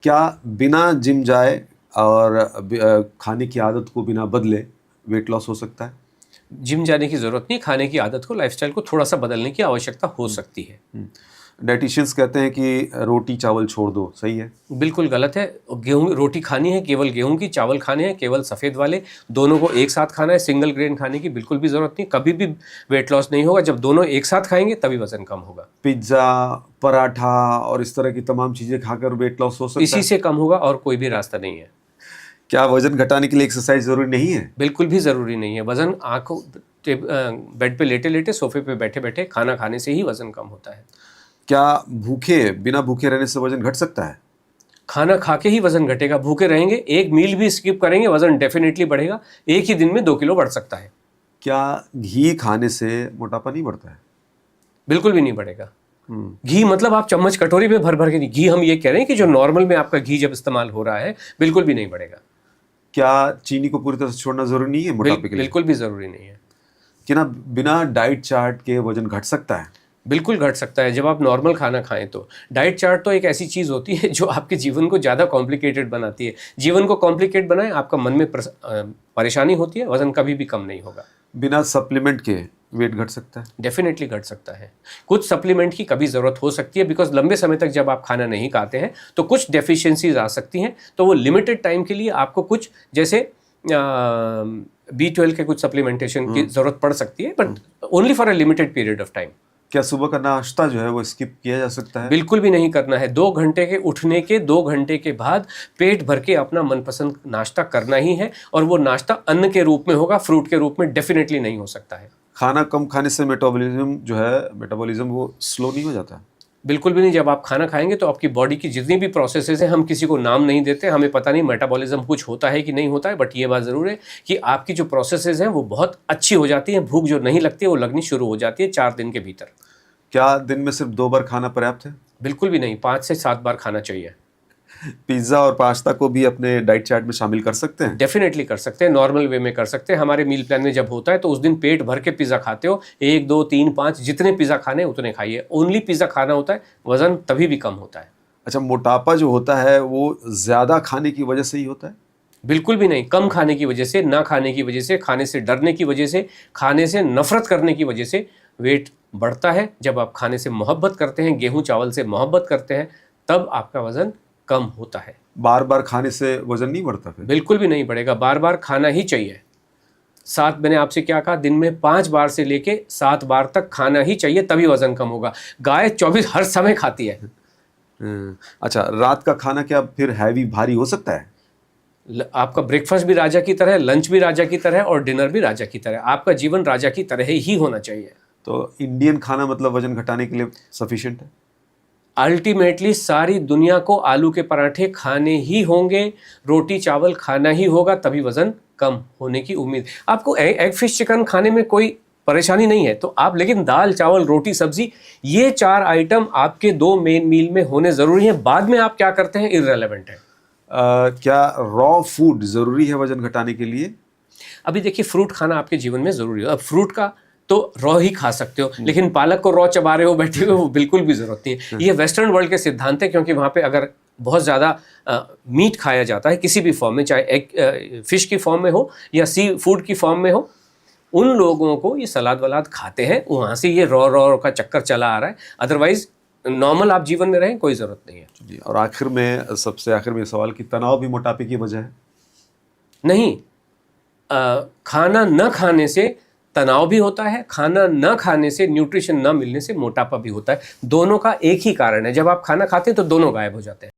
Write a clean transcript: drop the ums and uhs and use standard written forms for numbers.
क्या बिना जिम जाए और खाने की आदत को बिना बदले वेट लॉस हो सकता है? जिम जाने की ज़रूरत नहीं, खाने की आदत को, लाइफस्टाइल को थोड़ा सा बदलने की आवश्यकता हो सकती है। डाइटिशियंस कहते हैं कि रोटी चावल छोड़ दो, सही है? बिल्कुल गलत है। गेहूँ रोटी खानी है केवल गेहूं की, चावल खाने हैं केवल सफ़ेद वाले, दोनों को एक साथ खाना है। सिंगल ग्रेन खाने की बिल्कुल भी ज़रूरत नहीं। कभी भी वेट लॉस नहीं होगा। जब दोनों एक साथ खाएंगे तभी वज़न कम होगा। पिज्ज़ा, पराठा और इस तरह की तमाम चीज़ें खाकर वेट लॉस हो सकता इसी है? से कम होगा और कोई भी रास्ता नहीं है। क्या वजन घटाने के लिए एक्सरसाइज जरूरी नहीं है? बिल्कुल भी ज़रूरी नहीं है। वज़न बेड पे लेटे लेटे, सोफे पे बैठे बैठे खाना खाने से ही वज़न कम होता है। क्या बिना भूखे रहने से वजन घट सकता है? खाना खा के ही वज़न घटेगा। भूखे रहेंगे, एक मील भी स्किप करेंगे, वज़न डेफिनेटली बढ़ेगा। एक ही दिन में 2 किलो बढ़ सकता है। क्या घी खाने से मोटापा नहीं बढ़ता है? बिल्कुल भी नहीं बढ़ेगा। घी मतलब आप चम्मच कटोरी में भर भर के नहीं, घी हम ये कह रहे हैं कि जो नॉर्मल में आपका घी जब इस्तेमाल हो रहा है, बिल्कुल भी नहीं बढ़ेगा। क्या चीनी को पूरी तरह से छोड़ना जरूरी नहीं है मोटापे के लिए? बिल्कुल भी ज़रूरी नहीं है। कि ना बिना डाइट चार्ट के वजन घट सकता है? बिल्कुल घट सकता है जब आप नॉर्मल खाना खाएं तो। डाइट चार्ट तो एक ऐसी चीज़ होती है जो आपके जीवन को ज़्यादा कॉम्प्लिकेटेड बनाती है। जीवन को कॉम्प्लिकेट बनाए, आपका मन में परेशानी होती है, वज़न कभी भी कम नहीं होगा। बिना सप्लीमेंट के वेट घट सकता है? डेफिनेटली घट सकता है। कुछ सप्लीमेंट की कभी ज़रूरत हो सकती है, बिकॉज लंबे समय तक जब आप खाना नहीं खाते हैं तो कुछ डेफिशिएंसीज आ सकती हैं। तो वो लिमिटेड टाइम के लिए आपको कुछ, जैसे B12 के कुछ सप्लीमेंटेशन की ज़रूरत पड़ सकती है, but only for a limited period of time. क्या सुबह का नाश्ता जो है वो स्किप किया जा सकता है? बिल्कुल भी नहीं करना है। 2 घंटे के उठने के 2 घंटे के बाद पेट भर के अपना मनपसंद नाश्ता करना ही है, और वो नाश्ता अन्न के रूप में होगा, फ्रूट के रूप में डेफिनेटली नहीं हो सकता है। खाना कम खाने से मेटाबॉलिज्म वो स्लो नहीं हो जाता? बिल्कुल भी नहीं। जब आप खाना खाएंगे तो आपकी बॉडी की जितनी भी प्रोसेसेस हैं, हम किसी को नाम नहीं देते, हमें पता नहीं मेटाबॉलिज्म कुछ होता है कि नहीं होता है, बट ये बात ज़रूर है कि आपकी जो प्रोसेसेस हैं वो बहुत अच्छी हो जाती हैं। भूख जो नहीं लगती है वो लगनी शुरू हो जाती है 4 दिन के भीतर। क्या दिन में सिर्फ 2 बार खाना पर्याप्त है? बिल्कुल भी नहीं, 5 से 7 बार खाना चाहिए। पिज्ज़ा और पास्ता को भी अपने डाइट चार्ट में शामिल कर सकते हैं? डेफिनेटली कर सकते हैं, नॉर्मल वे में कर सकते हैं। हमारे मील प्लान में जब होता है तो उस दिन पेट भर के पिज़्ज़ा खाते हो, 1 2 3 5 जितने पिज़्ज़ा खाने उतने खाइए। ओनली पिज़्ज़ा खाना होता है, वज़न तभी भी कम होता है। अच्छा, मोटापा जो होता है वो ज़्यादा खाने की वजह से ही होता है? बिल्कुल भी नहीं। कम खाने की वजह से, ना खाने की वजह से, खाने से डरने की वजह से, खाने से नफरत करने की वजह से वेट बढ़ता है। जब आप खाने से मोहब्बत करते हैं, गेहूं चावल से मोहब्बत करते हैं, तब आपका वज़न कम होता है। बार बार खाने से वजन नहीं बढ़ता फिर? बिल्कुल भी नहीं बढ़ेगा। बार बार खाना ही चाहिए। मैंने आपसे क्या कहा, दिन में 5 बार से लेके 7 बार तक खाना ही चाहिए, तभी वज़न कम होगा। गाय 24 हर समय खाती है। अच्छा, रात का खाना क्या फिर हैवी भारी हो सकता है? आपका ब्रेकफास्ट भी राजा की तरह, लंच भी राजा की तरह, और डिनर भी राजा की तरह। आपका जीवन राजा की तरह ही होना चाहिए। तो इंडियन खाना मतलब वजन घटाने के लिए सफिशिएंट है? अल्टीमेटली सारी दुनिया को आलू के पराठे खाने ही होंगे, रोटी चावल खाना ही होगा, तभी वज़न कम होने की उम्मीद। आपको एग फिश चिकन खाने में कोई परेशानी नहीं है तो आप, लेकिन दाल चावल रोटी सब्जी, ये 4 आइटम आपके 2 मेन मील में होने ज़रूरी हैं। बाद में आप क्या करते हैं इररेलेवेंट है। क्या रॉ फूड ज़रूरी है वजन घटाने के लिए? अभी देखिए, फ्रूट खाना आपके जीवन में ज़रूरी है। अब फ्रूट का तो रॉ ही खा सकते हो, लेकिन पालक को रॉ चबा रहे हो बैठे हुए, वो बिल्कुल भी ज़रूरत नहीं है। ये वेस्टर्न वर्ल्ड के सिद्धांत है, क्योंकि वहाँ पे अगर बहुत ज़्यादा मीट खाया जाता है किसी भी फॉर्म में, चाहे एग फिश की फॉर्म में हो या सी फूड की फॉर्म में हो, उन लोगों को ये सलाद वलाद खाते हैं, वहाँ से ये रॉ का चक्कर चला आ रहा है। अदरवाइज नॉर्मल आप जीवन में रहें, कोई ज़रूरत नहीं है। जी, और सबसे आखिर में सवाल कि तनाव भी मोटापे की वजह है? नहीं, खाना न खाने से तनाव भी होता है, खाना न खाने से, न्यूट्रिशन न मिलने से मोटापा भी होता है। दोनों का एक ही कारण है। जब आप खाना खाते हैं तो दोनों गायब हो जाते हैं।